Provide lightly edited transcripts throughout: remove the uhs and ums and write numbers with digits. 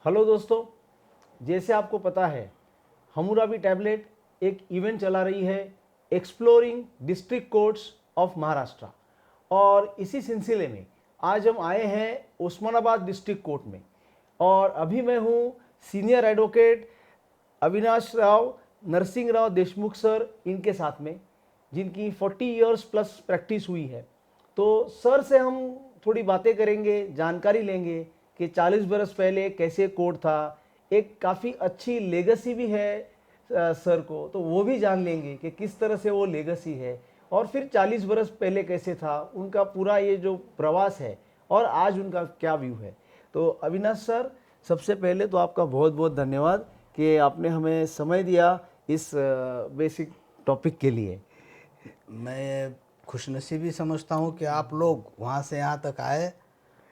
Hello दोस्तों, जैसे आपको पता है हमूराबी टैबलेट एक इवेंट चला रही है exploring district courts of Maharashtra. और इसी सिलसिले में आज हम आए हैं उस्मानाबाद डिस्ट्रिक्ट कोर्ट में। और अभी मैं हूँ senior advocate Avinash Rao Narasimha Rao Deshmukh sir इनके साथ में, जिनकी 40 इयर्स प्लस प्रैक्टिस हुई है। तो सर से हम थोड़ी बातें करेंगे, जानकारी लेंगे कि 40 बरस पहले कैसे कोर्ट था। एक काफ़ी अच्छी लेगेसी भी है सर को, तो वो भी जान लेंगे कि किस तरह से वो लेगेसी है और फिर 40 बरस पहले कैसे था, उनका पूरा ये जो प्रवास है और आज उनका क्या व्यू है। तो अविनाश सर, सबसे पहले तो आपका बहुत बहुत धन्यवाद कि आपने हमें समय दिया इस बेसिक टॉपिक के लिए। मैं खुशनसीबी समझता हूँ कि आप लोग वहाँ से यहाँ तक आए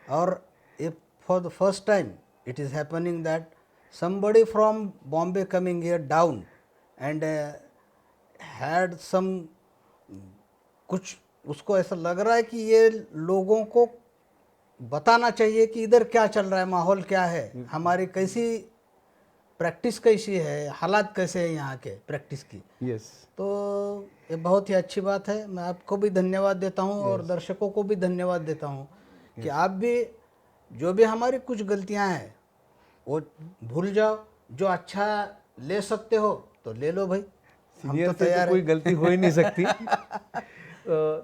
और ये for the first time it is happening that somebody from Bombay coming here down and had some कुछ उसको ऐसा लग रहा है कि ये लोगों को बताना चाहिए कि इधर क्या चल रहा है, माहौल क्या है, हमारी कैसी प्रैक्टिस कैसी है, हालात कैसे हैं यहाँ के प्रैक्टिस की। यस तो ये बहुत ही अच्छी बात है। मैं आपको भी धन्यवाद देता हूँ और दर्शकों को भी धन्यवाद देता हूँ कि आप भी जो भी हमारी कुछ गलतियाँ हैं वो भूल जाओ, जो अच्छा ले सकते हो तो ले लो भाई, हम सीनियर तो से तैयार तो कोई है। गलती हो ही नहीं सकती।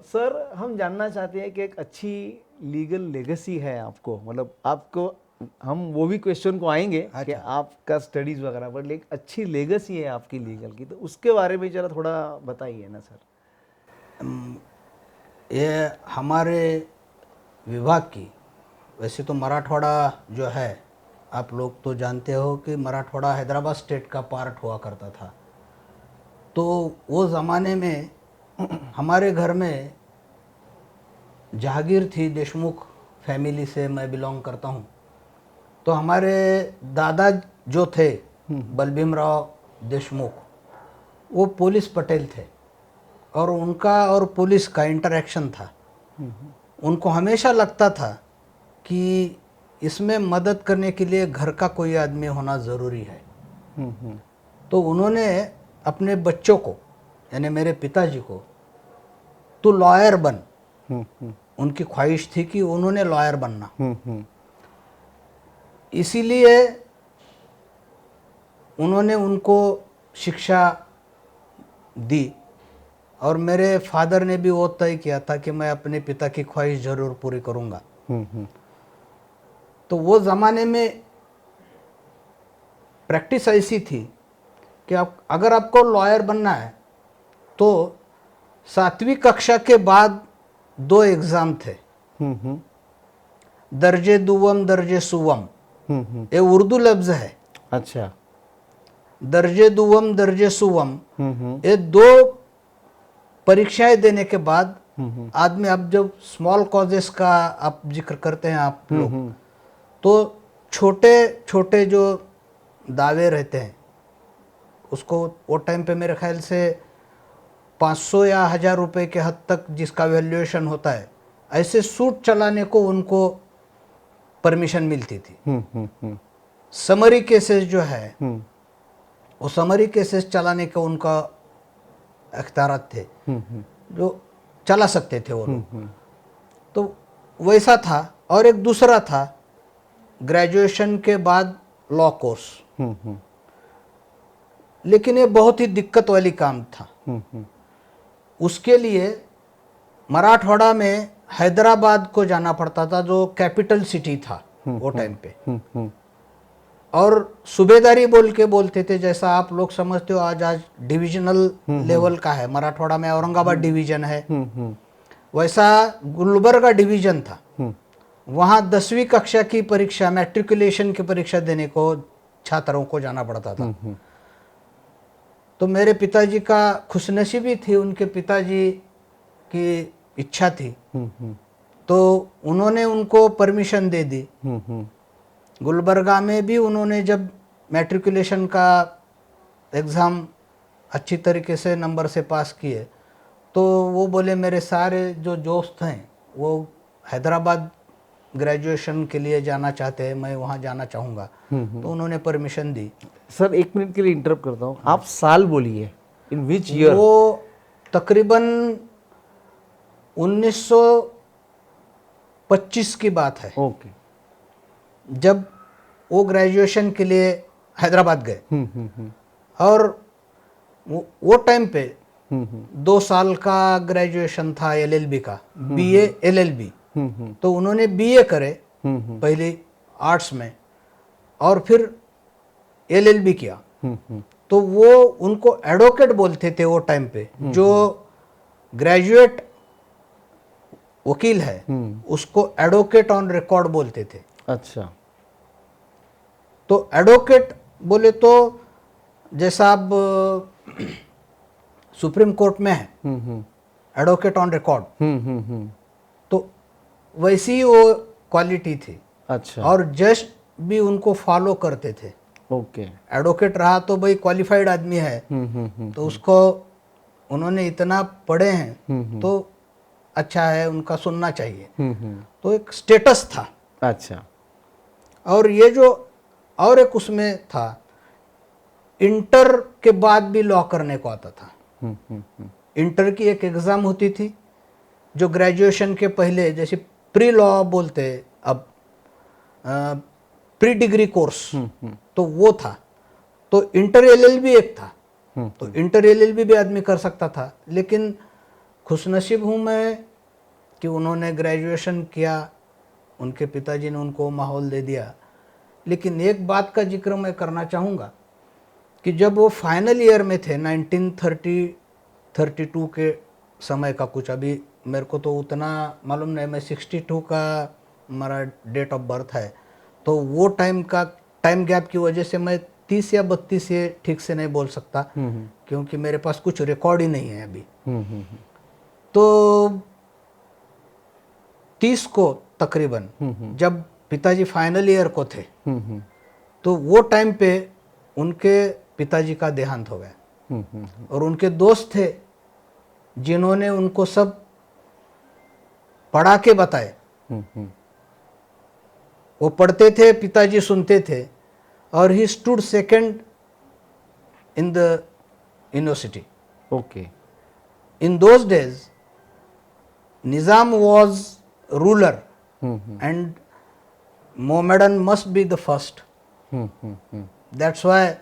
सर, हम जानना चाहते हैं कि एक अच्छी लीगल लेगेसी है आपको, मतलब आपको हम वो भी क्वेश्चन को आएंगे कि आपका स्टडीज वगैरह, बट एक अच्छी लेगेसी है आपकी लीगल की, तो उसके बारे में जरा थोड़ा बताइए ना सर। ये हमारे विभाग की, वैसे तो मराठवाड़ा जो है आप लोग तो जानते हो कि मराठवाड़ा हैदराबाद स्टेट का पार्ट हुआ करता था। तो वो ज़माने में हमारे घर में जहांगीर थी, देशमुख फैमिली से मैं बिलोंग करता हूँ। तो हमारे दादा जो थे बलभीम राव देशमुख, वो पुलिस पटेल थे और उनका और पुलिस का इंटरेक्शन था। उनको हमेशा लगता था कि इसमें मदद करने के लिए घर का कोई आदमी होना ज़रूरी है। तो उन्होंने अपने बच्चों को, यानी मेरे पिताजी को, तो लॉयर बन, उनकी ख्वाहिश थी कि उन्होंने लॉयर बनना। इसीलिए उन्होंने उनको शिक्षा दी और मेरे फादर ने भी वो तय किया था कि मैं अपने पिता की ख्वाहिश ज़रूर पूरी करूँगा। तो वो ज़माने में प्रैक्टिस ऐसी थी कि आप अगर आपको लॉयर बनना है तो 7वीं कक्षा के बाद 2 एग्ज़ाम थे, दर्जे दुवम दर्जे सुवम। ये उर्दू लफ्ज़ है। अच्छा। दर्जे दुवम दर्जे सुवम, ये 2 परीक्षाएं देने के बाद आदमी, अब जब स्मॉल कॉजेस का आप जिक्र करते हैं आप लोग, तो छोटे छोटे जो दावे रहते हैं उसको वो टाइम पे मेरे ख्याल से 500 या 1000 रुपए के हद तक जिसका वैल्यूएशन होता है, ऐसे सूट चलाने को उनको परमिशन मिलती थी। समरी केसेस जो है वो समरी केसेस चलाने के उनका अख्तियारात थे, जो चला सकते थे वो लोग। तो वैसा था। और एक दूसरा था ग्रेजुएशन के बाद लॉ कोर्स, लेकिन ये बहुत ही दिक्कत वाली काम था। उसके लिए मराठवाड़ा में हैदराबाद को जाना पड़ता था, जो कैपिटल सिटी था वो टाइम पे। और सूबेदारी बोल के बोलते थे, जैसा आप लोग समझते हो आज डिविजनल लेवल का है। मराठवाड़ा में औरंगाबाद डिवीजन है, वैसा गुलबर्गा डिवीजन था। वहाँ 10वीं कक्षा की परीक्षा, मैट्रिकुलेशन की परीक्षा देने को छात्रों को जाना पड़ता था। तो मेरे पिताजी का खुशनसीबी थी, उनके पिताजी की इच्छा थी, तो उन्होंने उनको परमिशन दे दी। गुलबर्गा में भी उन्होंने जब मैट्रिकुलेशन का एग्ज़ाम अच्छी तरीके से नंबर से पास किए, तो वो बोले मेरे सारे जो दोस्त हैं वो हैदराबाद ग्रेजुएशन के लिए जाना चाहते हैं, मैं वहाँ जाना चाहूँगा, तो उन्होंने परमिशन दी। सर एक मिनट के लिए इंटरप्ट करता हूँ, आप साल बोलिए, इन विच ईयर? वो तकरीबन 1925 की बात है, ओके। जब वो ग्रेजुएशन के लिए हैदराबाद गए। और वो टाइम पे 2 साल का ग्रेजुएशन था एलएलबी का, बीए एलएलबी। तो उन्होंने बीए करे पहले आर्ट्स में और फिर एलएलबी किया। तो वो उनको एडवोकेट बोलते थे वो टाइम पे, जो ग्रेजुएट वकील है उसको एडवोकेट ऑन रिकॉर्ड बोलते थे। अच्छा। तो एडवोकेट बोले तो जैसा आप सुप्रीम कोर्ट में है एडवोकेट ऑन रिकॉर्ड, तो वैसी ही वो क्वालिटी थी। अच्छा। और जज भी उनको फॉलो करते थे। ओके। एडवोकेट रहा तो भाई क्वालिफाइड आदमी है, तो उसको उन्होंने इतना पढ़े हैं तो अच्छा है, उनका सुनना चाहिए। तो एक स्टेटस था। अच्छा। और ये जो और एक उसमें था, इंटर के बाद भी लॉ करने को आता था। इंटर की एक एग्ज़ाम होती थी जो ग्रेजुएशन के पहले, जैसे प्री लॉ बोलते अब, प्री डिग्री कोर्स, तो वो था। तो इंटर एलएलबी एक था, तो इंटर एलएलबी भी आदमी कर सकता था। लेकिन खुशनसीब हूँ मैं कि उन्होंने ग्रेजुएशन किया, उनके पिताजी ने उनको माहौल दे दिया। लेकिन एक बात का जिक्र मैं करना चाहूँगा कि जब वो फाइनल ईयर में थे 1932 के समय का, कुछ अभी मेरे को तो उतना मालूम नहीं, मैं 62 का हमारा डेट ऑफ बर्थ है, तो वो टाइम का टाइम गैप की वजह से मैं 30 या 32 ये ठीक से नहीं बोल सकता, क्योंकि मेरे पास कुछ रिकॉर्ड ही नहीं है अभी। तो 30 को तकरीबन जब पिताजी फाइनल ईयर को थे, तो वो टाइम पे उनके पिताजी का देहांत हो गया। और उनके दोस्त थे जिन्होंने उनको सब पढ़ा के बताए। वो पढ़ते थे, पिताजी सुनते थे, और he stood second in the university. Okay. In those days, Nizam was ruler and Mohammedan must be the first. That's why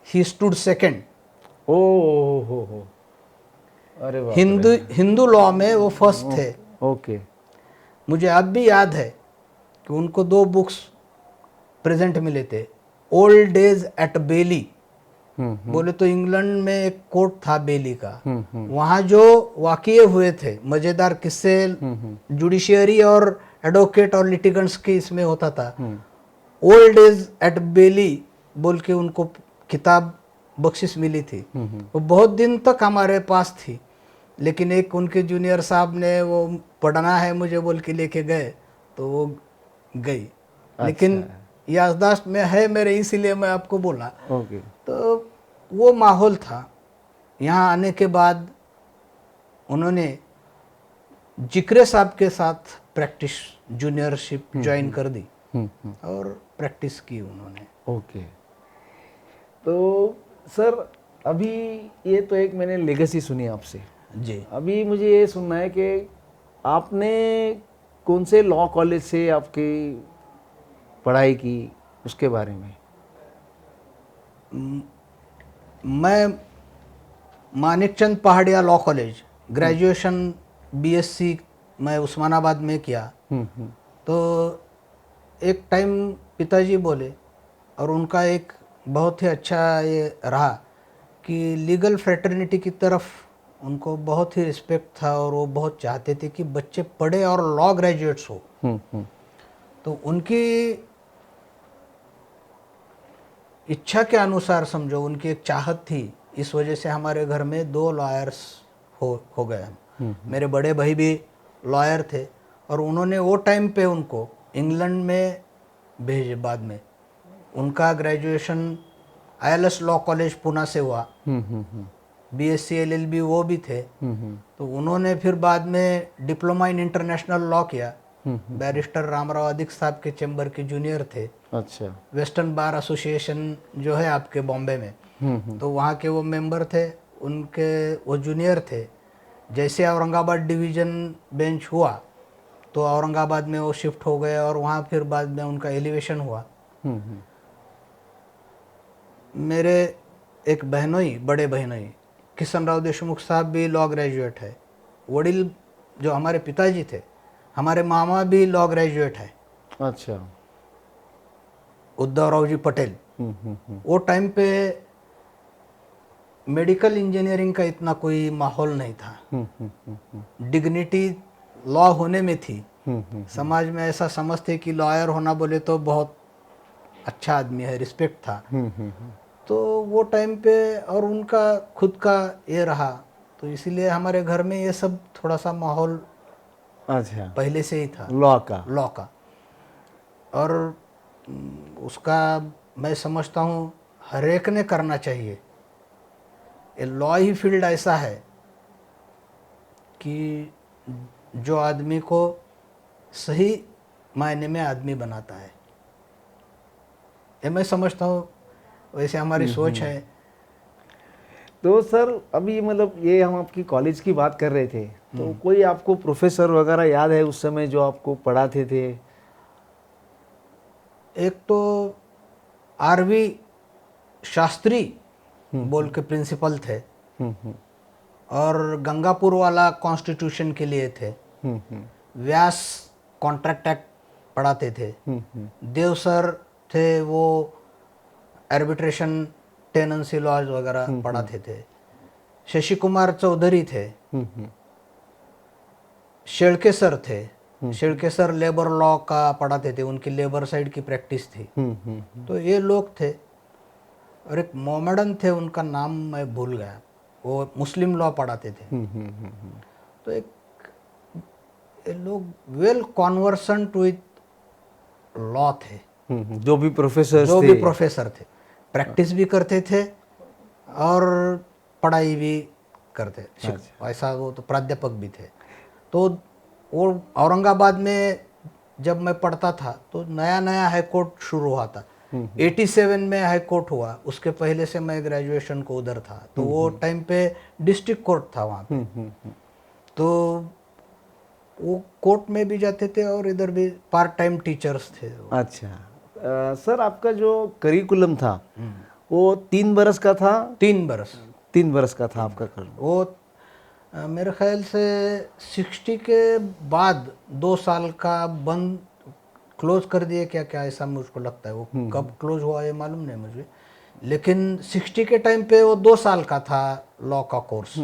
he stood second. ओ हो। अरे बाप रे। हिंदू लॉ में वो फर्स्ट थे। ओके। मुझे अब भी याद है कि उनको 2 बुक्स प्रेजेंट मिले थे, ओल्ड डेज एट बेली। बोले तो इंग्लैंड में एक कोर्ट था बेली का, वहाँ जो वाक़ये हुए थे मज़ेदार किस्से, जुडिशियरी और एडवोकेट और लिटिगेंट्स के इसमें होता था। ओल्ड डेज एट बेली बोल के उनको किताब बख्शिश मिली थी। वो बहुत दिन तक हमारे पास थी, लेकिन एक उनके जूनियर साहब ने वो पढ़ना है मुझे बोल के लेके गए, तो वो गई। लेकिन याददाश्त में है मेरे, इसीलिए मैं आपको बोला। ओके। तो वो माहौल था। यहाँ आने के बाद उन्होंने जिक्रे साहब के साथ प्रैक्टिस जूनियरशिप ज्वाइन कर दी और प्रैक्टिस की उन्होंने। ओके। तो सर अभी ये तो एक मैंने लेगेसी सुनी आपसे जी। अभी मुझे ये सुनना है कि आपने कौन से लॉ कॉलेज से आपकी पढ़ाई की, उसके बारे में। मैं मानिकचंद पहाड़िया लॉ कॉलेज ग्रेजुएशन बीएससी मैं उस्मानाबाद में किया। तो एक टाइम पिताजी बोले, और उनका एक बहुत ही अच्छा ये रहा कि लीगल फ्रेटर्निटी की तरफ उनको बहुत ही रिस्पेक्ट था, और वो बहुत चाहते थे कि बच्चे पढ़े और लॉ ग्रेजुएट्स हो। तो उनकी इच्छा के अनुसार समझो, उनकी एक चाहत थी, इस वजह से हमारे घर में 2 लॉयर्स हो गए हम। मेरे बड़े भाई भी लॉयर थे, और उन्होंने वो टाइम पे उनको इंग्लैंड में भेजे। बाद में उनका graduation ILS law college Pune से हुआ, बीएससी एलएलबी वो भी थे। तो उन्होंने फिर बाद में डिप्लोमा इन इंटरनेशनल लॉ किया, बैरिस्टर रामराव अधिक साहब के चैम्बर के जूनियर थे। अच्छा। वेस्टर्न बार एसोसिएशन जो है आपके बॉम्बे में, तो वहाँ के वो मेंबर थे, उनके वो जूनियर थे। जैसे औरंगाबाद डिवीज़न बेंच हुआ तो औरंगाबाद में वो शिफ्ट हो गए और वहाँ फिर बाद में उनका एलिवेशन हुआ। मेरे एक बहनोई, बड़े बहनोई किशन राव देशमुख साहब भी लॉ ग्रेजुएट है। वडील जो हमारे पिताजी थे, हमारे मामा भी लॉ ग्रेजुएट है, अच्छा। उद्धवराव जी पटेल। वो टाइम पे मेडिकल इंजीनियरिंग का इतना कोई माहौल नहीं था। डिग्निटी लॉ होने में थी। समाज में ऐसा समझते कि लॉयर होना बोले तो बहुत अच्छा आदमी है, रिस्पेक्ट था। तो वो टाइम पे और उनका खुद का ये रहा, तो इसीलिए हमारे घर में ये सब थोड़ा सा माहौल अच्छा पहले से ही था लॉ का। लॉ का। और उसका मैं समझता हूँ हर एक ने करना चाहिए। ये लॉ ही फील्ड ऐसा है कि जो आदमी को सही मायने में आदमी बनाता है। ये मैं समझता हूँ, वैसे हमारी सोच है। तो सर अभी मतलब ये हम आपकी कॉलेज की बात कर रहे थे, तो कोई आपको प्रोफेसर वगैरह याद है उस समय जो आपको पढ़ाते थे? एक तो आरवी शास्त्री बोल के प्रिंसिपल थे, और गंगापुर वाला कॉन्स्टिट्यूशन के लिए थे। व्यास कॉन्ट्रैक्ट एक्ट पढ़ाते थे। देव सर थे, वो आर्बिट्रेशन टेनेंसी लॉज वगैरह पढ़ाते थे। शशि कुमार चौधरी थे। शेड़के सर थे। शेड़के सर लेबर लॉ का पढ़ाते थे, उनकी लेबर साइड की प्रैक्टिस थी। तो ये लोग थे। और एक मोमेडन थे, उनका नाम मैं भूल गया, वो मुस्लिम लॉ पढ़ाते थे। तो एक ये लोग वेल कॉन्वर्सेंट विथ लॉ थे। जो भी प्रोफेसर थे, प्रैक्टिस भी करते थे और पढ़ाई भी करते। ऐसा वो तो प्राध्यापक भी थे। तो वो औरंगाबाद में जब मैं पढ़ता था तो नया नया हाई कोर्ट शुरू हुआ था। 87 में हाई कोर्ट हुआ, उसके पहले से मैं ग्रेजुएशन को उधर था। तो वो टाइम पे डिस्ट्रिक्ट कोर्ट था वहाँ पे। तो वो कोर्ट में भी जाते थे और इधर भी पार्ट टाइम टीचर्स थे। अच्छा। सर आपका जो करिकुलम था वो 3 बरस का था? 3 बरस का था आपका कर वो मेरे ख्याल से 60 के बाद 2 साल का बंद क्लोज कर दिए क्या क्या, ऐसा मुझको लगता है। वो कब क्लोज हुआ ये मालूम नहीं मुझे, लेकिन 60 के टाइम पे वो 2 साल का था लॉ का कोर्स।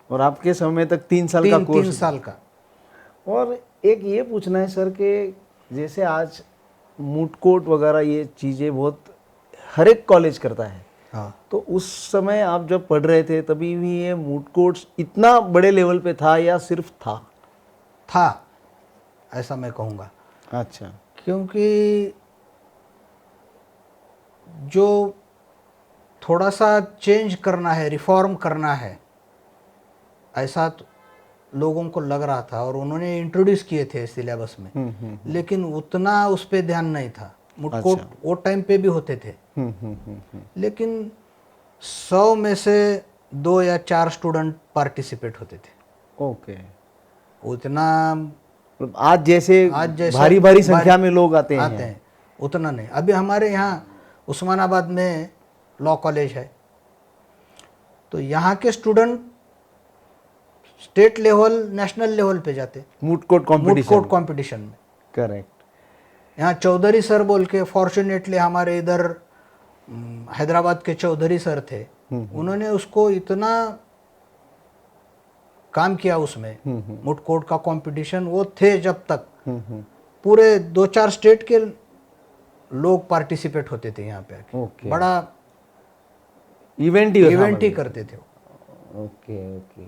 और आपके समय तक 3 साल का कोर्स? 3 साल का। और एक ये पूछना है सर कि जैसे आज मूट कोर्ट वगैरह ये चीज़ें बहुत हर एक कॉलेज करता है। हाँ। तो उस समय आप जब पढ़ रहे थे तभी भी ये मूट कोर्ट्स इतना बड़े लेवल पे था या सिर्फ था? ऐसा मैं कहूँगा। अच्छा। क्योंकि जो थोड़ा सा चेंज करना है, रिफॉर्म करना है, ऐसा तो लोगों को लग रहा था और उन्होंने इंट्रोड्यूस किए थे सिलेबस में। लेकिन उतना उस पर ध्यान नहीं था। मूट कोर्ट वो टाइम पे भी होते थे, लेकिन 100 में से 2 या 4 स्टूडेंट पार्टिसिपेट होते थे। ओके। उतना आज जैसे भारी भारी संख्या में लोग आते हैं उतना नहीं। अभी हमारे यहाँ उस्मानाबाद में लॉ कॉलेज है, तो यहाँ के student state level, national level पे जाते मूट कोर्ट कंपटीशन में। करेक्ट। यहाँ चौधरी सर बोल के, फॉर्चुनेटली हमारे इधर हैदराबाद के चौधरी सर थे, उन्होंने उसको इतना काम किया उसमें। मूट कोर्ट का कंपटीशन वो थे जब तक पूरे 2-4 स्टेट के लोग पार्टिसिपेट होते थे यहाँ पे आके। बड़ा इवेंट ही करते थे। ओके।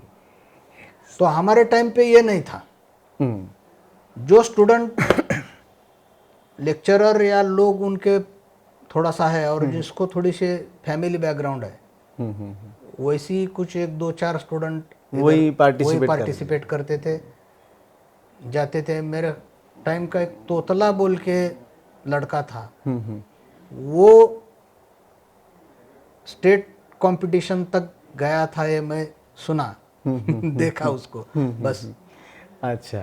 तो हमारे टाइम पे ये नहीं था। जो स्टूडेंट लेक्चरर या लोग उनके थोड़ा सा है और जिसको थोड़ी सी फैमिली बैकग्राउंड है, वैसी कुछ 1-2-4 स्टूडेंट वही पार्टिसिपेट करते थे। जाते थे। मेरे टाइम का एक तोतला बोल के लड़का था, वो स्टेट कंपटीशन तक गया था, ये मैं सुना देखा उसको बस। अच्छा,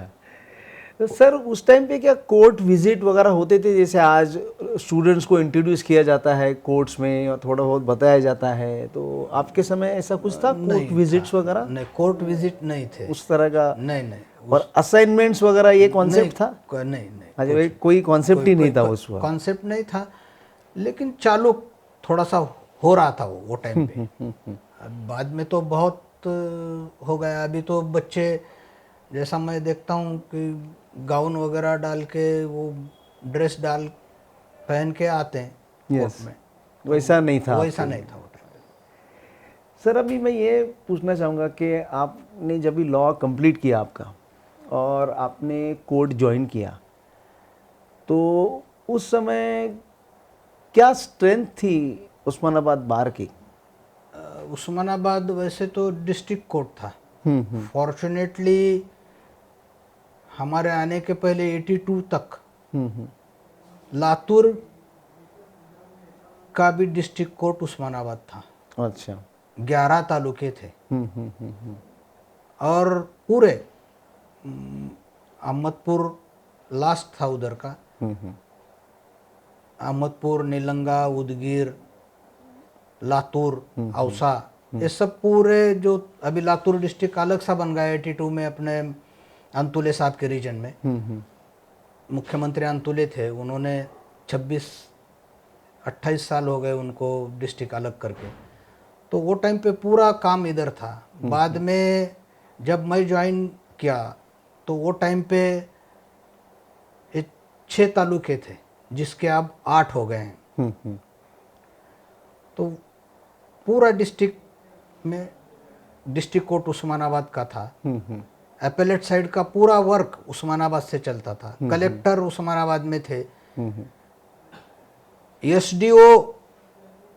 तो सर उस टाइम पे क्या कोर्ट विजिट वगैरह होते थे, जैसे आज स्टूडेंट्स को इंट्रोड्यूस किया जाता है कोर्ट्स में और थोड़ा बहुत बताया जाता है, तो आपके समय ऐसा कुछ था कोर्ट नहीं विजिट्स था, वगैरह नहीं कोर्ट विजिट नहीं थे उस तरह का? नहीं नहीं और असाइनमेंट्स वगैरह ये कॉन्सेप्ट था? नहीं नहीं अच्छा, ये कोई कॉन्सेप्ट ही नहीं था उस वक्त? कॉन्सेप्ट नहीं था, लेकिन चालू थोड़ा सा हो रहा था वो टाइम पे। अब बाद में तो बहुत हो गया। अभी तो बच्चे, जैसा मैं देखता हूँ कि गाउन वगैरह डाल के, वो ड्रेस डाल पहन के आते हैं कोर्ट में। वैसा नहीं था वैसा आपके नहीं लिए? था वो टाइम पे। सर अभी मैं ये पूछना चाहूँगा कि आपने जब भी लॉ कंप्लीट किया आपका और आपने कोर्ट ज्वाइन किया, तो उस समय क्या स्ट्रेंथ थी उस्मानाबाद बार की? उस्मानाबाद वैसे तो डिस्ट्रिक्ट कोर्ट था। फॉर्चुनेटली हमारे आने के पहले 82 तक लातूर का भी डिस्ट्रिक्ट कोर्ट उस्मानाबाद था। अच्छा। 11 तालुके थे और पूरे अहमदपुर लास्ट था उधर का। अहमदपुर, नीलंगा, उदगीर, लातूर, औसा, ये सब पूरे, जो अभी लातूर डिस्ट्रिक्ट अलग सा बन गया 82 में अपने अंतुले साहब के रीजन में। मुख्यमंत्री अंतुले थे, उन्होंने 28 साल हो गए उनको डिस्ट्रिक्ट अलग करके। तो वो टाइम पे पूरा काम इधर था। बाद में जब मैं ज्वाइन किया तो वो टाइम पे 6 तालुके थे, जिसके अब 8 हो गए हैं। तो पूरा डिस्ट्रिक्ट में डिस्ट्रिक्ट कोर्ट उस्मानाबाद का था। एपेलेट साइड का पूरा वर्क उस्मानाबाद से चलता था। कलेक्टर उस्मानाबाद में थे। एसडीओ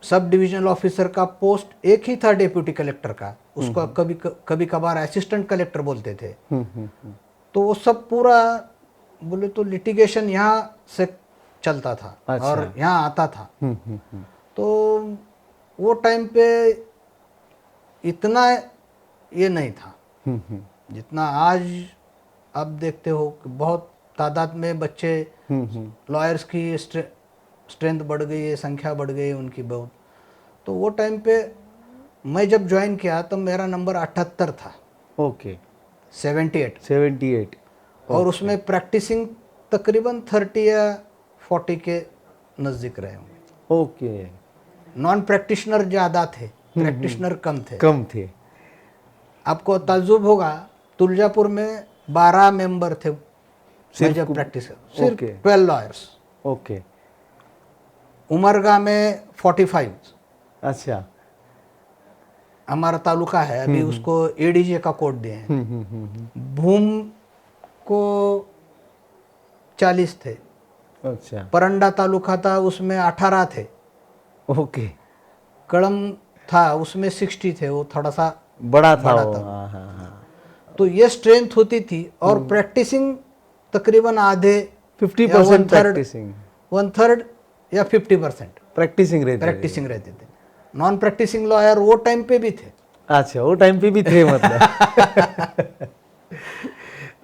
सब डिविजनल ऑफिसर का पोस्ट एक ही था डिप्टी कलेक्टर का, उसको कभी कभार असिस्टेंट कलेक्टर बोलते थे। तो वो सब पूरा बोले तो लिटिगेशन यहाँ से चलता था। अच्छा। और यहाँ आता था। तो वो टाइम पे इतना ये नहीं था जितना आज आप देखते हो कि बहुत तादाद में बच्चे, लॉयर्स की स्ट्रेंथ बढ़ गई है, संख्या बढ़ गई है उनकी बहुत। तो वो टाइम पे मैं जब ज्वाइन किया तो मेरा नंबर 78 था। ओके। 78 और उसमें प्रैक्टिसिंग तकरीबन 30 या 40 के नज़दीक रहे होंगे। ओके। नॉन प्रैक्टिशनर ज़्यादा थे, प्रैक्टिशनर कम थे। थे। आपको ताज्जुब होगा, तुलजापुर में 12 मेंबर थे सिर्फ जब प्रैक्टिस, सिर्फ सिर्फ 12 लॉयर्स। ओके। उमरगा में 45। अच्छा। हमारा तालुका है, अभी उसको एडीजे का कोड दिए हैं। भूम को 40 थे। अच्छा। परंडा तालुका था, उसमें 18 थे। ओके। कड़म था, उसमें 60 थे, वो थोड़ा सा बड़ा था बड़ा वो। था। हाँ हाँ हाँ। तो ये स्ट्रेंथ होती थी। और प्रैक्टिसिंग तकरीबन आधे 50% प्रैक्टिसिंग, 1/3 या 50% प्रैक्टिसिंग रहते थे। नॉन प्रैक्टिसिंग लॉयर वो टाइम पे भी थे। अच्छा, वो टाइम पे भी थे मतलब।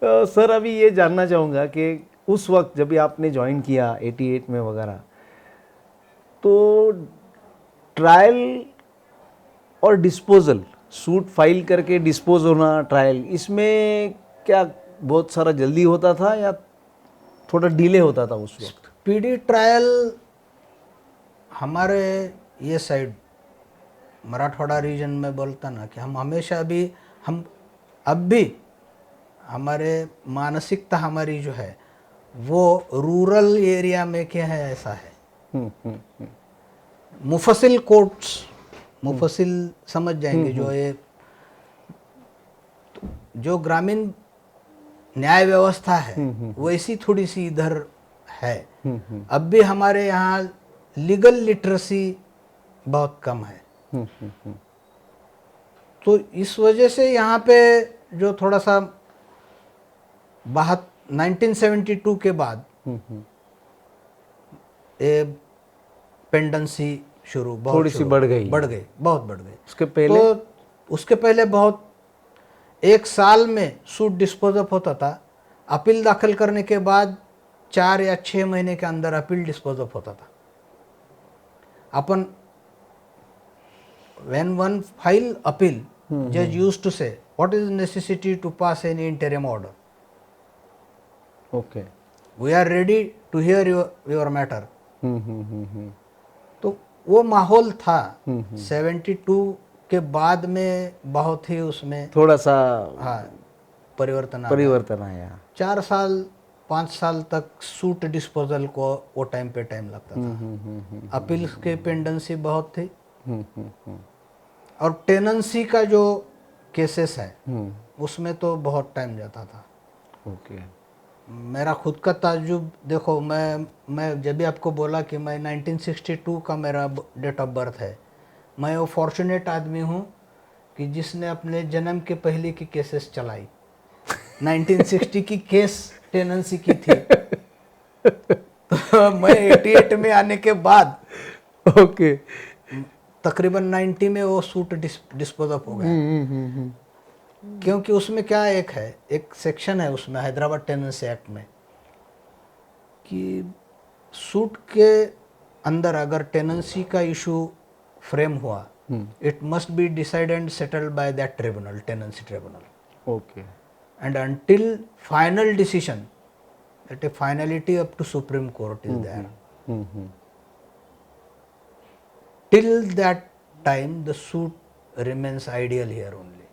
तो सर अभी ये जानना चाहूँगा कि उस वक्त जब भी आपने ज्वाइन किया 88 में वगैरह, तो ट्रायल और डिस्पोजल, सूट फाइल करके डिस्पोज होना, ट्रायल, इसमें क्या बहुत सारा जल्दी होता था या थोड़ा डिले होता था उस वक्त? पीडी ट्रायल हमारे ये साइड मराठवाड़ा रीजन में बोलता ना कि हम हमेशा भी, हम अब भी हमारे मानसिकता हमारी जो है वो रूरल एरिया में क्या है ऐसा है। मुफसिल कोर्ट्स, मुफसिल समझ जाएंगे, जो ये जो ग्रामीण न्याय व्यवस्था है वैसी थोड़ी सी इधर है। अब भी हमारे यहाँ लीगल लिटरेसी बहुत कम है। तो इस वजह से यहाँ पे जो थोड़ा सा 1972 के बाद ये पेंडेंसी शुरू थोड़ी सी बढ़ गई, बहुत बढ़ गई। उसके पहले तो उसके पहले बहुत, एक साल में सूट डिस्पोज ऑफ होता था। अपील दाखिल करने के बाद 4 या 6 महीने के अंदर अपील डिस्पोज ऑफ होता था। अपन when one file appeal, judge used to say what is necessity to pass any interim order, okay. we are ready to hear your matter। तो वो माहौल था। 72 के बाद में बहुत ही उसमें थोड़ा सा हाँ परिवर्तन आ गया। परिवर्तन आया। 4 साल 5 साल तक सूट डिस्पोजल को वो टाइम पे टाइम लगता था। अपील्स के पेंडेंसी बहुत थी। और टेनेंसी का जो केसेस है उसमें तो बहुत टाइम जाता था। ओके। मेरा खुद का ताज्जुब देखो, मैं जब भी आपको बोला कि मैं 1962 का मेरा डेट ऑफ बर्थ है, मैं वो फॉर्चुनेट आदमी हूँ कि जिसने अपने जन्म के पहले की केसेस चलाई। 1960 की केस टेनेंसी की थी। तो मैं 88 में आने के बाद ओके तकरीबन 90 में वो सूट डिस्पोज ऑफ हो गया। क्योंकि उसमें क्या एक सेक्शन है उसमें हैदराबाद टेनेंसी एक्ट में कि सूट के अंदर अगर टेनेंसी का इशू फ्रेम हुआ, it must be decide and settled by that tribunal, tenancy tribunal. Okay. And until final decision, that a finality up to Supreme Court is there. Till that time the suit remains ideal here only.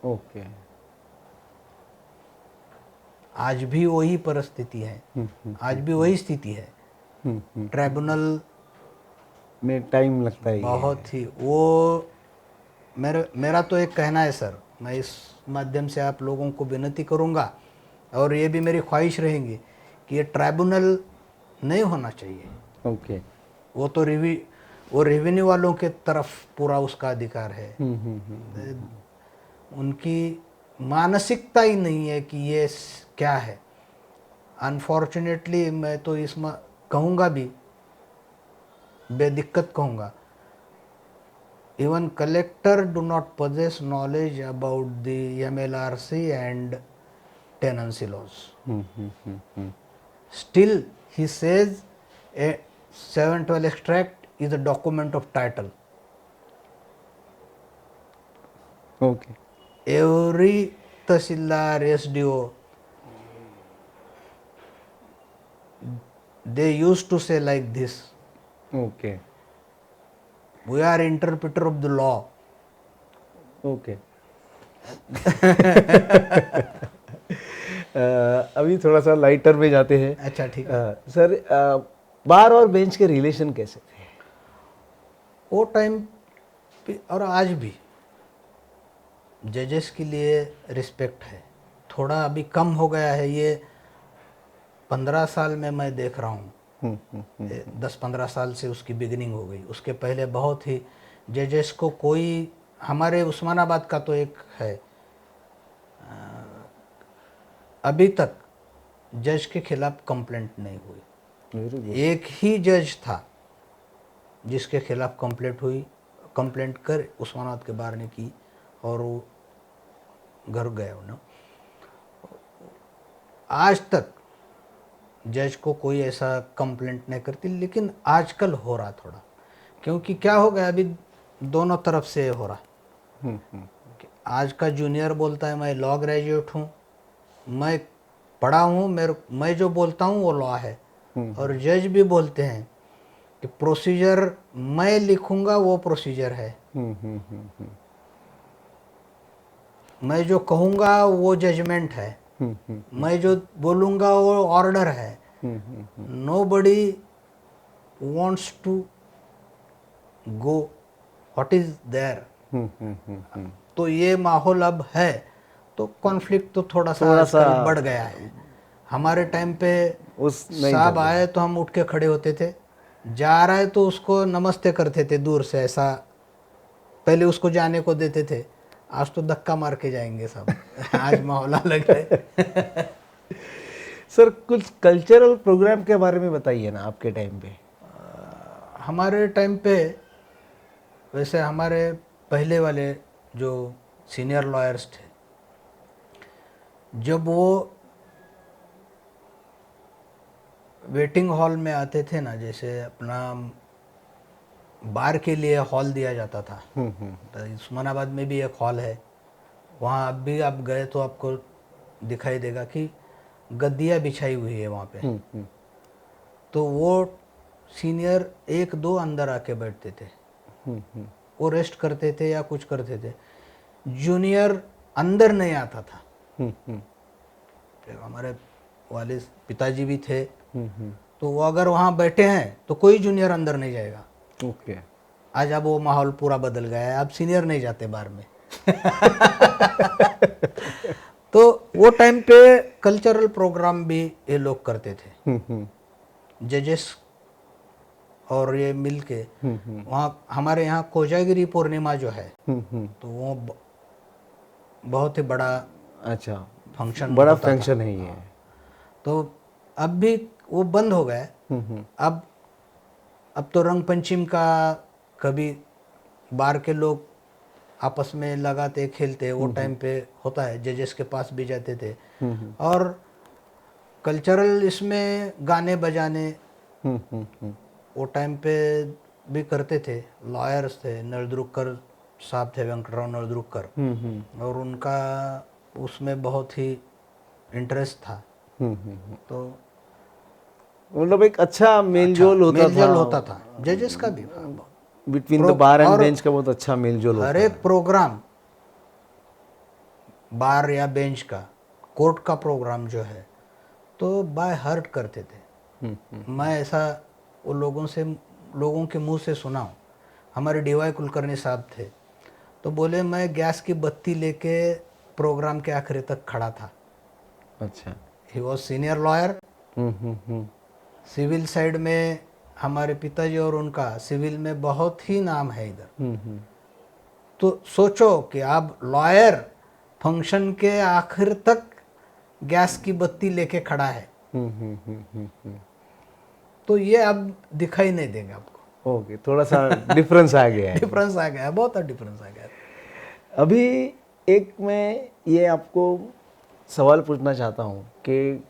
Okay. आज भी वही परिस्थिति है, आज भी वही स्थिति है। ट्राइब्यूनल में टाइम लगता है बहुत ही, वो मेरा तो एक कहना है सर, मैं इस माध्यम से आप लोगों को विनती करूंगा और ये भी मेरी ख्वाहिश रहेगी कि ये ट्राइब्यूनल नहीं होना चाहिए। ओके। वो तो रेवेन्यू वालों के तरफ पूरा उसका अधिकार है। उनकी मानसिकता ही नहीं है कि ये क्या है। अनफॉर्चुनेटली मैं तो इसमें कहूँगा भी, बेदिक्कत कहूँगा, even collector do not possess knowledge about the MLRC and tenancy laws. Still he says a 712 extract is a document of title. Okay. Every Tahsildar, SDO, they used to say like this. Okay. We are interpreter of the law. Okay. अभी थोड़ा सा lighter में जाते हैं। अच्छा ठीक है। Sir, बार और बेंच के रिलेशन कैसे थे? वो टाइम पे और आज भी जजेस के लिए रिस्पेक्ट है। थोड़ा अभी कम हो गया है, ये 15 साल में मैं देख रहा हूँ। 10-15 साल से उसकी बिगिनिंग हो गई। उसके पहले बहुत ही जजेस को कोई, हमारे उस्मानाबाद का तो एक है, अभी तक जज के खिलाफ कंप्लेंट नहीं हुई। एक ही जज था जिसके खिलाफ कंप्लेंट कर उस्मानाबाद के बाहर ने की और वो घर गए ना। आज तक जज को कोई ऐसा कंप्लेंट नहीं करती, लेकिन आजकल हो रहा थोड़ा, क्योंकि क्या हो गया अभी दोनों तरफ से हो रहा। आज का जूनियर बोलता है मैं लॉ ग्रेजुएट हूँ, मैं पढ़ा हूँ, मैं जो बोलता हूँ वो लॉ है। और जज भी बोलते हैं कि प्रोसीजर मैं लिखूंगा वो प्रोसीजर है, मैं जो कहूँगा वो जजमेंट है, मैं जो बोलूँगा वो ऑर्डर है। Nobody wants to go what is there. तो ये माहौल अब है, तो कॉन्फ्लिक्ट तो थोड़ा सा बढ़ गया है। हमारे टाइम पे साहब आए तो हम उठ के खड़े होते थे, जा रहा है तो उसको नमस्ते करते थे दूर से, ऐसा पहले उसको जाने को देते थे। आज तो धक्का मार के जाएंगे सब। आज माहौल अलग है। सर कुछ कल्चरल प्रोग्राम के बारे में बताइए ना आपके टाइम पे। हमारे टाइम पे वैसे हमारे पहले वाले जो सीनियर लॉयर्स थे, जब वो वेटिंग हॉल में आते थे ना, जैसे अपना बार के लिए हॉल दिया जाता था, तो उस्मानाबाद में भी एक हॉल है, वहाँ अब भी आप गए तो आपको दिखाई देगा कि गद्दियाँ बिछाई हुई है वहाँ पे। तो वो सीनियर एक दो अंदर आके बैठते थे, वो रेस्ट करते थे या कुछ करते थे, जूनियर अंदर नहीं आता था। फिर हमारे वाले पिताजी भी थे, तो वो अगर वहाँ बैठे हैं तो कोई जूनियर अंदर नहीं जाएगा। ओके। आज अब वो माहौल पूरा बदल गया है, अब सीनियर नहीं जाते बार में। तो वो टाइम पे कल्चरल प्रोग्राम भी ये लोग करते थे, जजेस और ये मिल के। वहाँ हमारे यहाँ कोजागिरी पूर्णिमा जो है, तो वो बहुत ही बड़ा अच्छा, फंक्शन बड़ा होता था। फंक्शन है ये। तो अब भी वो बंद हो गए। अब तो रंग पंचम का कभी बार के लोग आपस में लगाते खेलते, वो टाइम पे होता है, जजेस के पास भी जाते थे। और कल्चरल इसमें गाने बजाने वो टाइम पे भी करते थे। लॉयर्स थे, नलदुर्कर साहब थे, वेंकटराव नलदुर्कर, और उनका उसमें बहुत ही इंटरेस्ट था। तो मतलब एक अच्छा मेलजोल होता था। मेलजोल होता था, जजेस का भी था। बिटवीन द बार एंड और बेंच का बहुत अच्छा मेलजोल होता हर है। एक प्रोग्राम, बार या बेंच का, कोर्ट का प्रोग्राम जो है, तो बाय हार्ट करते थे। मैं ऐसा वो लोगों के मुंह से सुना हूँ। हमारे डीवाई कुलकर्णी साहब थे, तो बोले मैं गैस की बत्ती लेके प्रोग्राम के आखिरी तक खड़ा था। अच्छा। He was senior lawyer. Civil side में हमारे पिताजी और उनका सिविल में बहुत ही नाम है इधर। तो सोचो कि आप लॉयर फंक्शन के आखिर तक गैस की बत्ती लेके खड़ा है, तो ये अब दिखाई नहीं देगा आपको। ओके, थोड़ा सा डिफरेंस आ गया है। डिफरेंस आ गया है, बहुत डिफरेंस आ गया है। अभी एक मैं ये आपको सवाल पूछना चाहता हूँ कि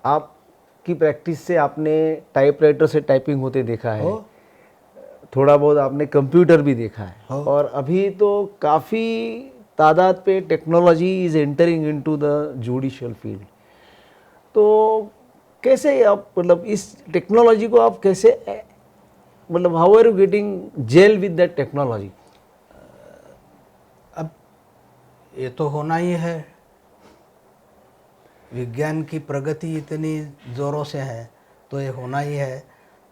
आपकी प्रैक्टिस से आपने टाइपराइटर से टाइपिंग होते देखा है, थोड़ा बहुत आपने कंप्यूटर भी देखा है, और अभी तो काफ़ी तादाद पे technology is entering into the judicial field. तो कैसे आप मतलब इस टेक्नोलॉजी को आप कैसे मतलब how are you getting gel with that technology? अब ये तो होना ही है, विज्ञान की प्रगति इतनी ज़ोरों से है, तो ये होना ही है।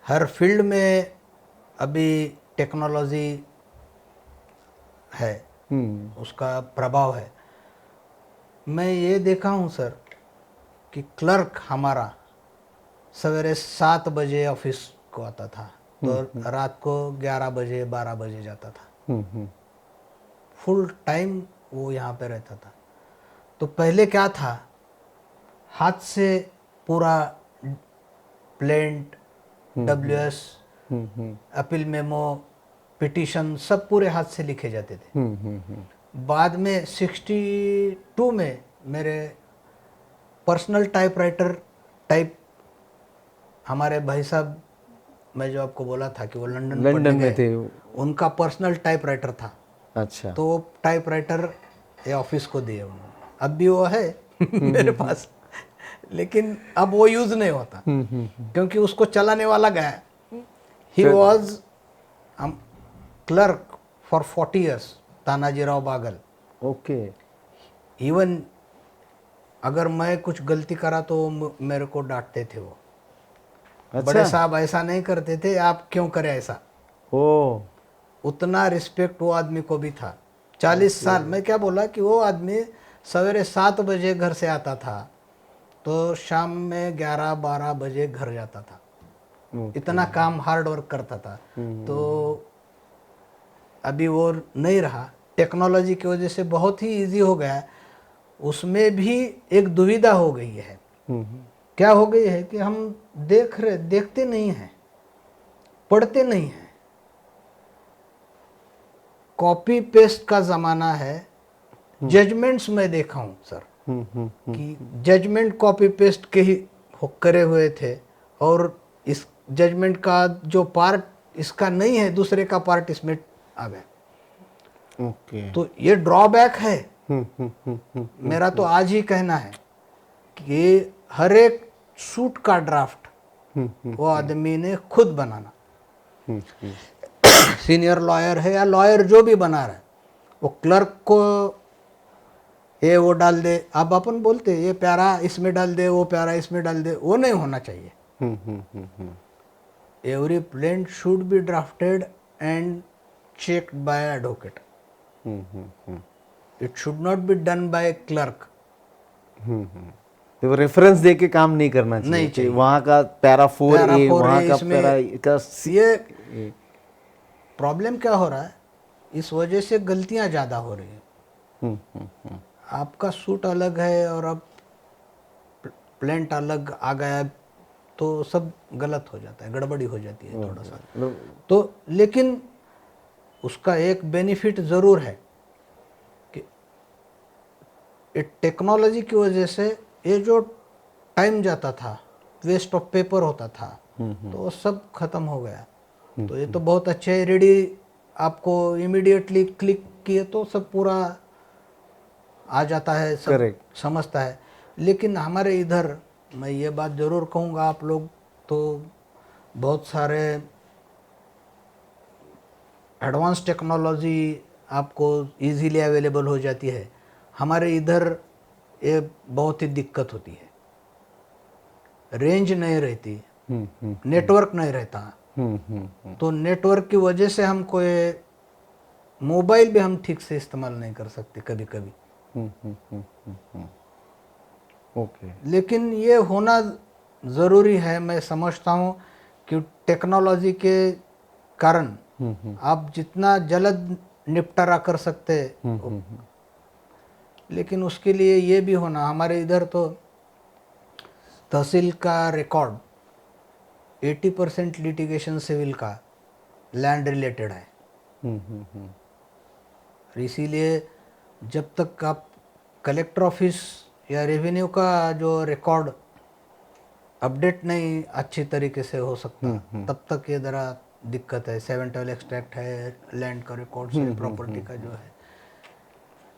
हर फील्ड में अभी टेक्नोलॉजी है, उसका प्रभाव है। मैं ये देखा हूँ सर कि क्लर्क हमारा सवेरे 7 बजे ऑफिस को आता था, तो रात को 11 बजे 12 बजे जाता था। फुल टाइम वो यहाँ पे रहता था। तो पहले क्या था, हाथ से पूरा plaint, WS, appeal memo, petition सब पूरे हाथ से लिखे जाते थे। बाद में 62 में मेरे पर्सनल टाइपराइटर टाइप, हमारे भाई साहब, मैं जो आपको बोला था कि वो लंदन में थे, उनका पर्सनल टाइपराइटर था। अच्छा। तो वो टाइपराइटर ये ऑफिस को दिए उन्होंने, अब भी वो है मेरे पास, लेकिन अब वो यूज नहीं होता क्योंकि उसको चलाने वाला गया। He was clerk for 40 years, Tanajirao Bagal. Okay. Even अगर मैं कुछ गलती करा तो मेरे को डांटते थे वो। अच्छा। बड़े साहब ऐसा नहीं करते थे, आप क्यों करें ऐसा। ओ, उतना रिस्पेक्ट वो आदमी को भी था। 40 साल, मैं क्या बोला कि वो आदमी सवेरे 7 बजे घर से आता था, तो शाम में 11-12 बजे घर जाता था। इतना काम हार्ड वर्क करता था। तो अभी वो नहीं रहा, टेक्नोलॉजी की वजह से बहुत ही इजी हो गया। उसमें भी एक दुविधा हो गई है क्या हो गई है कि हम देखते नहीं हैं, पढ़ते नहीं हैं। कॉपी पेस्ट का जमाना है। जजमेंट्स मैं देखा हूं सर कि जजमेंट कॉपी पेस्ट के ही करे हुए थे, और इस जजमेंट का जो पार्ट इसका नहीं है, दूसरे का पार्ट इसमें आ गया। ओके। तो ये ड्रॉबैक है। मेरा तो आज ही कहना है कि हर एक सूट का ड्राफ्ट वो आदमी ने खुद बनाना। सीनियर लॉयर है या लॉयर जो भी बना रहा है, वो क्लर्क को ये वो डाल दे, अब अपन बोलते ये प्यारा इसमें डाल दे, वो प्यारा इसमें डाल दे, वो नहीं होना चाहिए। Every plain should be drafted and checked by advocate. It should not be done by clerk. तो रेफरेंस दे के काम नहीं करना चाहिए, नहीं चाहिए। वहाँ का पैरा 4A, वहाँ का इसमें पैरा का ये प्रॉब्लम क्या हो रहा है, इस वजह से गलतियां ज़्यादा हो रही है। आपका सूट अलग है और अब प्लेंट अलग आ गया, तो सब गलत हो जाता है, गड़बड़ी हो जाती है थोड़ा सा। तो लेकिन उसका एक बेनिफिट ज़रूर है कि टेक्नोलॉजी की वजह से ये जो टाइम जाता था, वेस्ट ऑफ पेपर होता था, तो वो सब खत्म हो गया। तो ये तो बहुत अच्छे है, रेडी आपको इमीडिएटली क्लिक किए तो सब पूरा आ जाता है, सब Correct. समझता है। लेकिन हमारे इधर मैं ये बात ज़रूर कहूँगा, आप लोग तो बहुत सारे एडवांस टेक्नोलॉजी आपको इजीली अवेलेबल हो जाती है। हमारे इधर ये बहुत ही दिक्कत होती है, रेंज नहीं रहती, नेटवर्क नहीं रहता। तो नेटवर्क की वजह से हमको ये मोबाइल भी हम ठीक से इस्तेमाल नहीं कर सकते कभी कभी। ओके। लेकिन ये होना ज़रूरी है। मैं समझता हूँ कि टेक्नोलॉजी के कारण आप जितना जल्द निपटारा कर सकते, लेकिन उसके लिए ये भी होना, हमारे इधर तो तहसील का रिकॉर्ड 80% लिटिगेशन सिविल का लैंड रिलेटेड है। इसीलिए जब तक आप कलेक्टर ऑफिस या रेवेन्यू का जो रिकॉर्ड अपडेट नहीं अच्छी तरीके से हो सकता, तब तक ये ज़रा दिक्कत है। 712 एक्सट्रैक्ट है, लैंड का रिकॉर्ड से प्रॉपर्टी का जो है,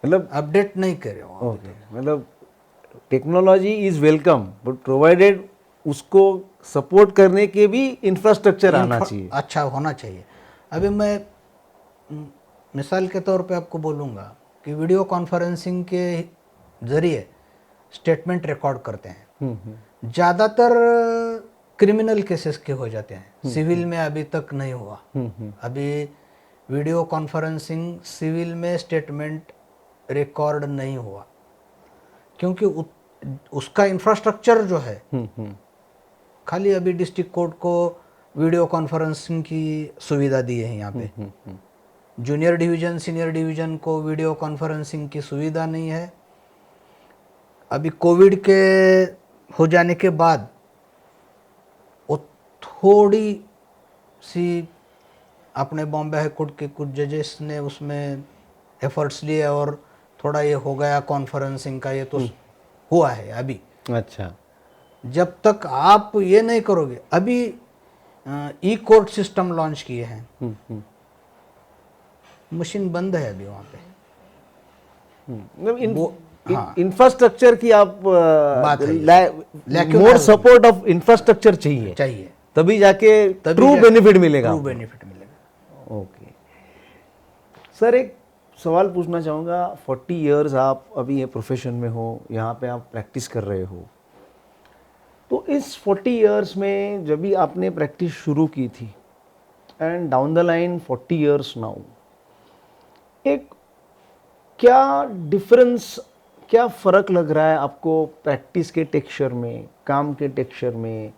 मतलब अपडेट नहीं करे हो। ओके, मतलब technology is welcome, but provided उसको सपोर्ट करने के भी इंफ्रास्ट्रक्चर आना चाहिए, अच्छा होना चाहिए। अभी मैं मिसाल के तौर पे आपको बोलूँगा कि वीडियो कॉन्फ्रेंसिंग के ज़रिए स्टेटमेंट रिकॉर्ड करते हैं। ज़्यादातर क्रिमिनल केसेस के हो जाते हैं, सिविल में अभी तक नहीं हुआ। अभी वीडियो कॉन्फ्रेंसिंग सिविल में स्टेटमेंट रिकॉर्ड नहीं हुआ, क्योंकि उसका इंफ्रास्ट्रक्चर जो है, खाली अभी डिस्ट्रिक्ट कोर्ट को वीडियो कॉन्फ्रेंसिंग की सुविधा दी है यहाँ पे। जूनियर डिवीज़न, सीनियर डिवीज़न को वीडियो कॉन्फ्रेंसिंग की सुविधा नहीं है। अभी कोविड के हो जाने के बाद वो थोड़ी सी अपने बॉम्बे हाई कोर्ट के कुछ जजेस ने उसमें एफर्ट्स लिए और थोड़ा ये हो गया कॉन्फ्रेंसिंग का, ये तो हुआ है अभी। अच्छा, जब तक आप ये नहीं करोगे, अभी ई कोर्ट सिस्टम लॉन्च किए हैं, मशीन बंद है अभी वहाँ पे। इंफ्रास्ट्रक्चर की आप बात है, मोर सपोर्ट ऑफ इंफ्रास्ट्रक्चर चाहिए, तभी जाके ट्रू बेनिफिट मिलेगा। ट्रू बेनिफिट मिलेगा। ओके सर, एक सवाल पूछना चाहूँगा। 40 इयर्स आप अभी ये प्रोफेशन में हो, यहाँ पे आप प्रैक्टिस कर रहे हो, तो इस 40 इयर्स में जब भी आपने प्रैक्टिस शुरू की थी and down the line 40 years now, एक क्या डिफरेंस, क्या फ़र्क लग रहा है आपको प्रैक्टिस के टेक्सचर में, काम के टेक्सचर में,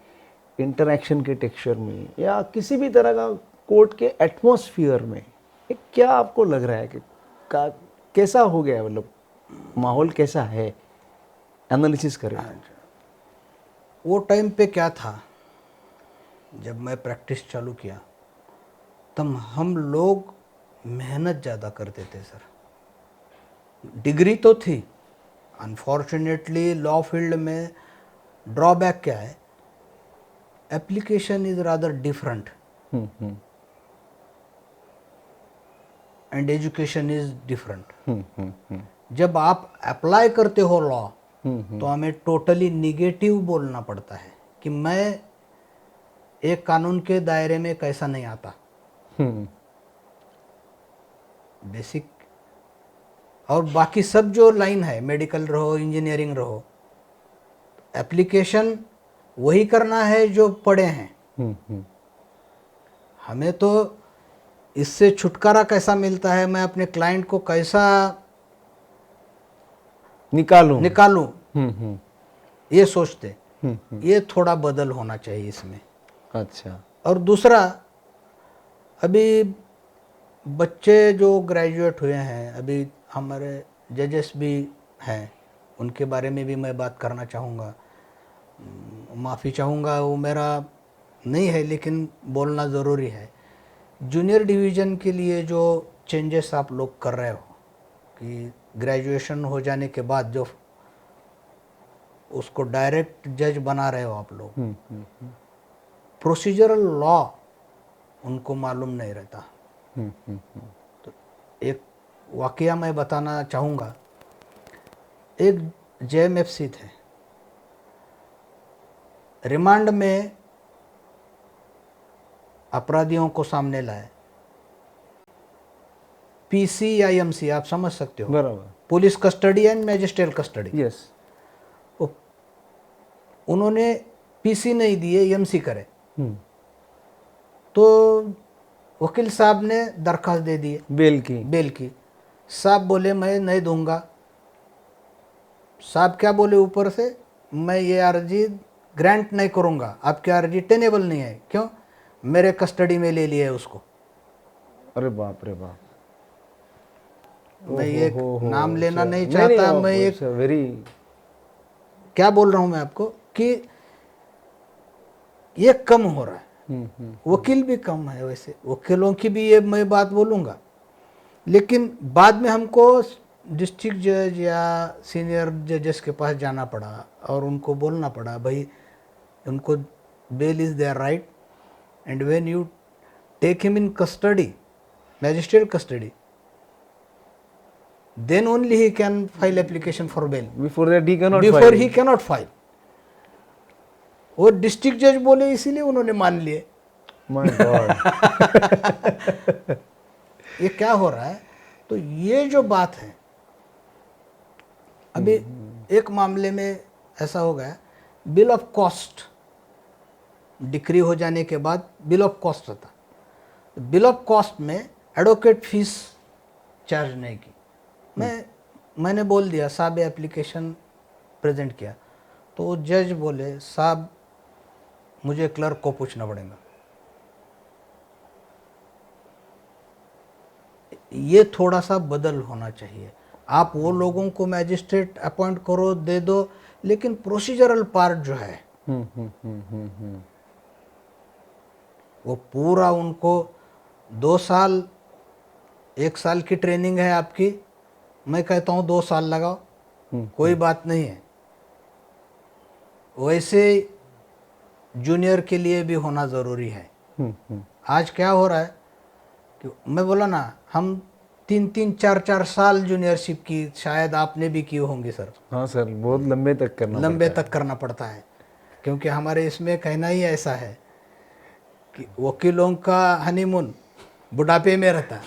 इंटरैक्शन के टेक्सचर में, या किसी भी तरह का कोर्ट के एटमॉस्फियर में? एक क्या आपको लग रहा है कि कैसा हो गया है, मतलब माहौल कैसा है? एनालिसिस करें। वो टाइम पे क्या था, जब मैं प्रैक्टिस चालू किया तब हम लोग मेहनत ज़्यादा करते थे सर। डिग्री तो थी, अनफॉर्चुनेटली लॉ फील्ड में ड्रॉबैक क्या है, application is rather different and education is different. जब आप अप्लाई करते हो लॉ तो हमें टोटली निगेटिव बोलना पड़ता है कि मैं एक कानून के दायरे में कैसा नहीं आता, बेसिक और बाकी सब जो लाइन है, मेडिकल रहो इंजीनियरिंग रहो, एप्लीकेशन वही करना है जो पढ़े हैं। हमें तो इससे छुटकारा कैसा मिलता है, मैं अपने क्लाइंट को कैसा निकालूं ये सोचते। ये थोड़ा बदल होना चाहिए इसमें। अच्छा। और दूसरा, अभी बच्चे जो ग्रेजुएट हुए हैं, अभी हमारे जजेस भी हैं, उनके बारे में भी मैं बात करना चाहूँगा। माफ़ी चाहूँगा, वो मेरा नहीं है लेकिन बोलना ज़रूरी है। जूनियर डिवीज़न के लिए जो चेंजेस आप लोग कर रहे हो कि ग्रेजुएशन हो जाने के बाद जो उसको डायरेक्ट जज बना रहे हो आप लोग, प्रोसीजरल लॉ उनको मालूम नहीं रहता। तो एक वाकया मैं बताना चाहूँगा। एक जेएमएफसी थे, रिमांड में अपराधियों को सामने लाए, पीसी या एमसी आप समझ सकते हो, बराबर, police custody and magistrate custody. Yes. उन्होंने पीसी नहीं दिए, एमसी करे, तो वकील साहब ने दरखास्त दे दी बेल की। साहब बोले मैं नहीं दूंगा। साहब क्या बोले ऊपर से, मैं ये अर्जी ग्रांट नहीं करूंगा, आपकी अर्जी टेनेबल नहीं है। क्यों? मेरे कस्टडी में ले लिया है उसको। अरे बाप रे बाप। मैं ये नाम लेना नहीं चाहता। मैं एक वेरी क्या बोल रहा हूं मैं आपको कि ये कम हो रहा है। वकील भी कम है, वैसे वकीलों की भी ये मैं बात बोलूंगा, लेकिन बाद में हमको डिस्ट्रिक्ट जज या सीनियर जजेस के पास जाना पड़ा और उनको बोलना पड़ा, भाई उनको bail is there right and when you take him in custody, magistrate custody, then only he can file application for bail. Before that he cannot Before file. he cannot file. वो डिस्ट्रिक्ट जज बोले इसीलिए उन्होंने मान लिए। My God. ये क्या हो रहा है? तो ये जो बात है, अभी एक मामले में ऐसा हो गया, बिल ऑफ कॉस्ट डिक्री हो जाने के बाद बिल ऑफ कॉस्ट था। बिल ऑफ कॉस्ट में एडवोकेट फीस चार्ज नहीं की। मैंने बोल दिया, साहब एप्लीकेशन प्रेजेंट किया, तो जज बोले साहब मुझे क्लर्क को पूछना पड़ेगा। ये थोड़ा सा बदल होना चाहिए। आप वो लोगों को मैजिस्ट्रेट अपॉइंट करो, दे दो, लेकिन प्रोसीजरल पार्ट जो है वो पूरा उनको 2 साल 1 साल की ट्रेनिंग है आपकी, मैं कहता हूँ 2 साल लगाओ, कोई बात नहीं है। वैसे जूनियर के लिए भी होना ज़रूरी है। आज क्या हो रहा है कि मैं बोला ना, हम 3-3 4-4 साल जूनियरशिप की, शायद आपने भी की होंगी सर। हाँ सर, बहुत लंबे तक करना पड़ता है, क्योंकि हमारे इसमें कहना ही ऐसा है कि वकीलों का हनीमून बुढ़ापे में रहता है।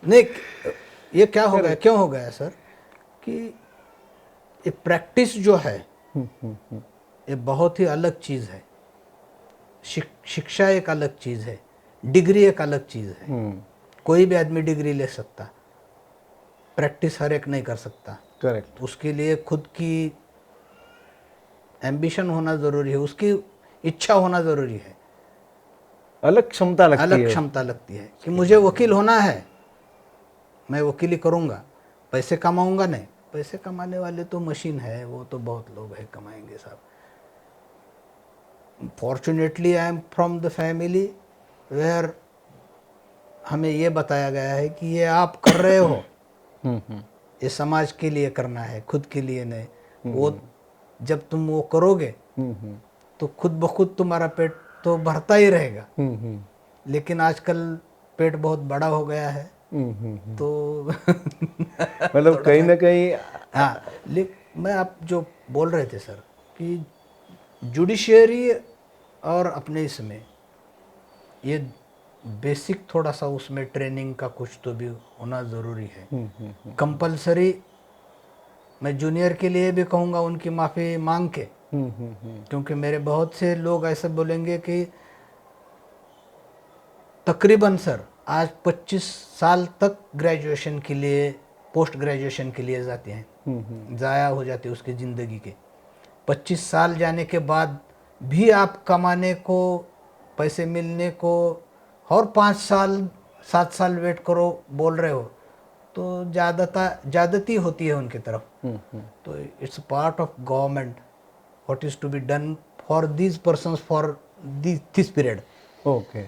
नहीं, ये क्या हो गया, क्यों हो गया सर कि ये प्रैक्टिस जो है ये बहुत ही अलग चीज़ है। शिक्षा एक अलग चीज़ है, डिग्री एक अलग चीज़ है। कोई भी आदमी डिग्री ले सकता, प्रैक्टिस हर एक नहीं कर सकता। करेक्ट। उसके लिए खुद की एम्बिशन होना ज़रूरी है, उसकी इच्छा होना ज़रूरी है, अलग क्षमता लगती है कि मुझे वकील होना है, मैं वकीली करूँगा, पैसे कमाऊँगा नहीं, पैसे कमाने वाले तो मशीन है, वो तो बहुत लोग हैं कमाएंगे साहब। Fortunately I am from the family where हमें ये बताया गया है कि ये आप कर रहे हो, ये समाज के लिए करना है, खुद के लिए नहीं। वो जब तुम वो करोगे तो खुद ब खुद तुम्हारा पेट तो भरता ही रहेगा। लेकिन आजकल पेट बहुत बड़ा हो गया है, तो मतलब कहीं ना कहीं हाँ। लेकिन मैं आप जो बोल रहे थे सर कि जुडिशियरी और अपने इसमें ये बेसिक थोड़ा सा उसमें ट्रेनिंग का कुछ तो भी होना ज़रूरी है, कंपलसरी। मैं जूनियर के लिए भी कहूँगा उनकी माफ़ी मांग के, क्योंकि मेरे बहुत से लोग ऐसे बोलेंगे कि तकरीबन सर आज 25 साल तक ग्रेजुएशन के लिए, पोस्ट ग्रेजुएशन के लिए जाते हैं, ज़ाया हो जाती है उसकी ज़िंदगी के। 25 साल जाने के बाद भी आप कमाने को, पैसे मिलने को और 5 साल 7 साल वेट करो बोल रहे हो, तो ज़्यादती होती है उनकी तरफ। तो it's part of government what is to be done for these persons for this period. Okay,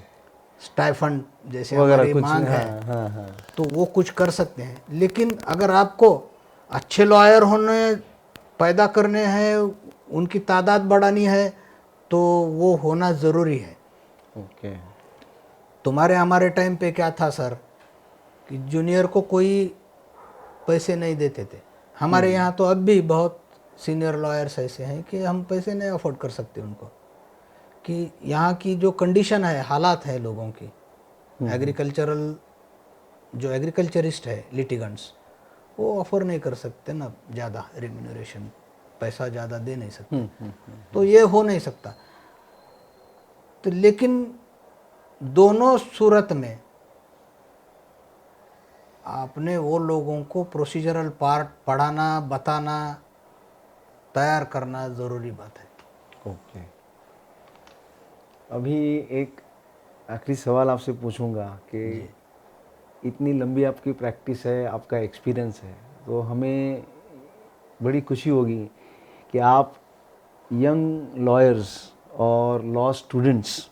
stipend जैसे वगैरह हमारी कुछ, मांग है, हाँ। तो वो कुछ कर सकते हैं। लेकिन अगर आपको अच्छे लॉयर होने, पैदा करने हैं, उनकी तादाद बढ़ानी है, तो वो होना ज़रूरी है। ओके। तुम्हारे हमारे टाइम पे क्या था सर कि जूनियर को कोई पैसे नहीं देते थे। हमारे यहाँ तो अब भी बहुत सीनियर लॉयर्स ऐसे हैं कि हम पैसे नहीं अफोर्ड कर सकते उनको, कि यहाँ की जो कंडीशन है, हालात है लोगों की, एग्रीकल्चरल जो एग्रीकल्चरिस्ट है, लिटिगेंट्स, वो ऑफर नहीं कर सकते ना ज़्यादा रिम्यूनरेशन, पैसा ज़्यादा दे नहीं सकते। तो ये हो नहीं सकता। तो लेकिन दोनों सूरत में आपने वो लोगों को प्रोसीजरल पार्ट पढ़ाना, बताना, तैयार करना ज़रूरी बात है। ओके, अभी एक आखिरी सवाल आपसे पूछूंगा कि इतनी लंबी आपकी प्रैक्टिस है, आपका एक्सपीरियंस है, तो हमें बड़ी खुशी होगी कि आप यंग लॉयर्स और लॉ स्टूडेंट्स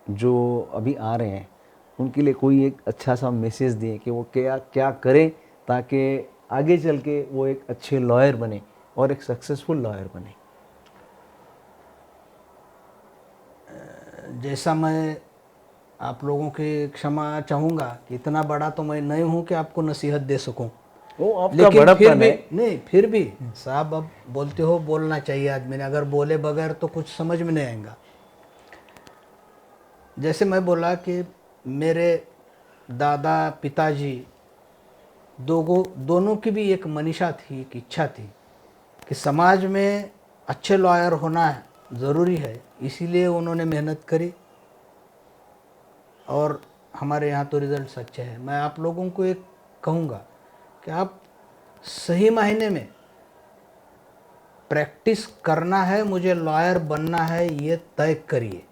जो अभी आ रहे हैं उनके लिए कोई एक अच्छा सा मैसेज दें कि वो क्या क्या करें ताकि आगे चल के वो एक अच्छे लॉयर बने और एक सक्सेसफुल लॉयर बने। जैसा मैं आप लोगों की क्षमा चाहूँगा कि इतना बड़ा तो मैं नहीं हूँ कि आपको नसीहत दे सकूँ, वो आपका लेकिन फिर बड़प्पन भी है। नहीं, फिर भी साहब अब बोलते हो, बोलना चाहिए आदमी ने, अगर बोले बगैर तो कुछ समझ में नहीं आएगा। जैसे मैं बोला कि मेरे दादा पिताजी दोनों की भी एक मनीषा थी, एक इच्छा थी कि समाज में अच्छे लॉयर होना ज़रूरी है, इसीलिए उन्होंने मेहनत करी और हमारे यहाँ तो रिजल्ट्स अच्छे हैं। मैं आप लोगों को एक कहूँगा कि आप सही मायने में प्रैक्टिस करना है, मुझे लॉयर बनना है, ये तय करिए।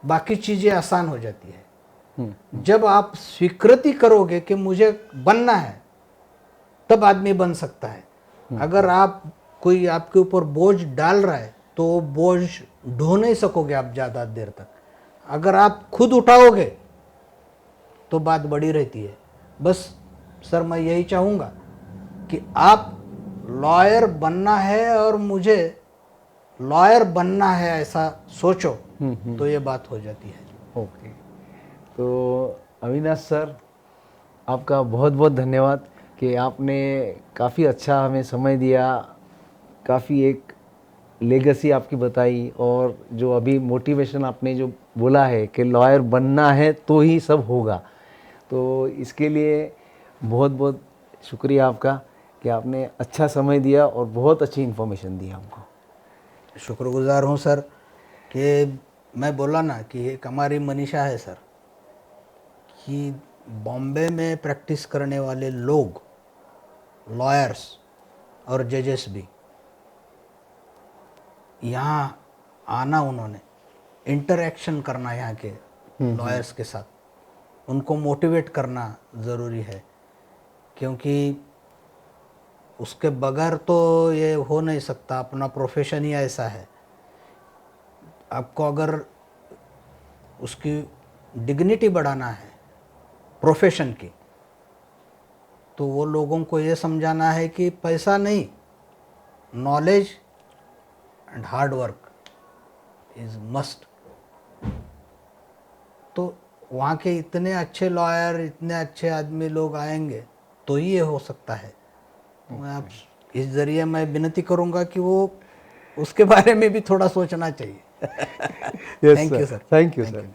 बाकी चीज़ें आसान हो जाती है। जब आप स्वीकृति करोगे कि मुझे बनना है, तब आदमी बन सकता है। अगर आप कोई आपके ऊपर बोझ डाल रहा है तो वो बोझ ढो नहीं सकोगे आप ज़्यादा देर तक। अगर आप खुद उठाओगे तो बात बड़ी रहती है। बस सर मैं यही चाहूँगा कि आप लॉयर बनना है और मुझे लॉयर बनना है ऐसा सोचो, तो ये बात हो जाती है। ओके, तो अविनाश सर, आपका बहुत बहुत धन्यवाद कि आपने काफ़ी अच्छा हमें समय दिया, काफ़ी एक लेगेसी आपकी बताई, और जो अभी मोटिवेशन आपने जो बोला है कि लॉयर बनना है तो ही सब होगा, तो इसके लिए बहुत बहुत शुक्रिया आपका कि आपने अच्छा समय दिया और बहुत अच्छी इन्फॉर्मेशन दी हमको। शुक्रगुजार हूँ सर कि मैं बोला ना कि एक हमारी मनीषा है सर कि बॉम्बे में प्रैक्टिस करने वाले लोग, लॉयर्स और जजेस भी यहाँ आना, उन्होंने इंटरेक्शन करना यहाँ के लॉयर्स के साथ, उनको मोटिवेट करना ज़रूरी है। क्योंकि उसके बगैर तो ये हो नहीं सकता, अपना प्रोफेशन ही ऐसा है। आपको अगर उसकी डिग्निटी बढ़ाना है प्रोफेशन की, तो वो लोगों को ये समझाना है कि पैसा नहीं, knowledge and hard work is must. तो वहाँ के इतने अच्छे लॉयर, इतने अच्छे आदमी लोग आएंगे तो ही ये हो सकता है। तो मैं आप इस जरिए मैं विनती करूँगा कि वो उसके बारे में भी थोड़ा सोचना चाहिए। Yes thank you sir. Thank you sir.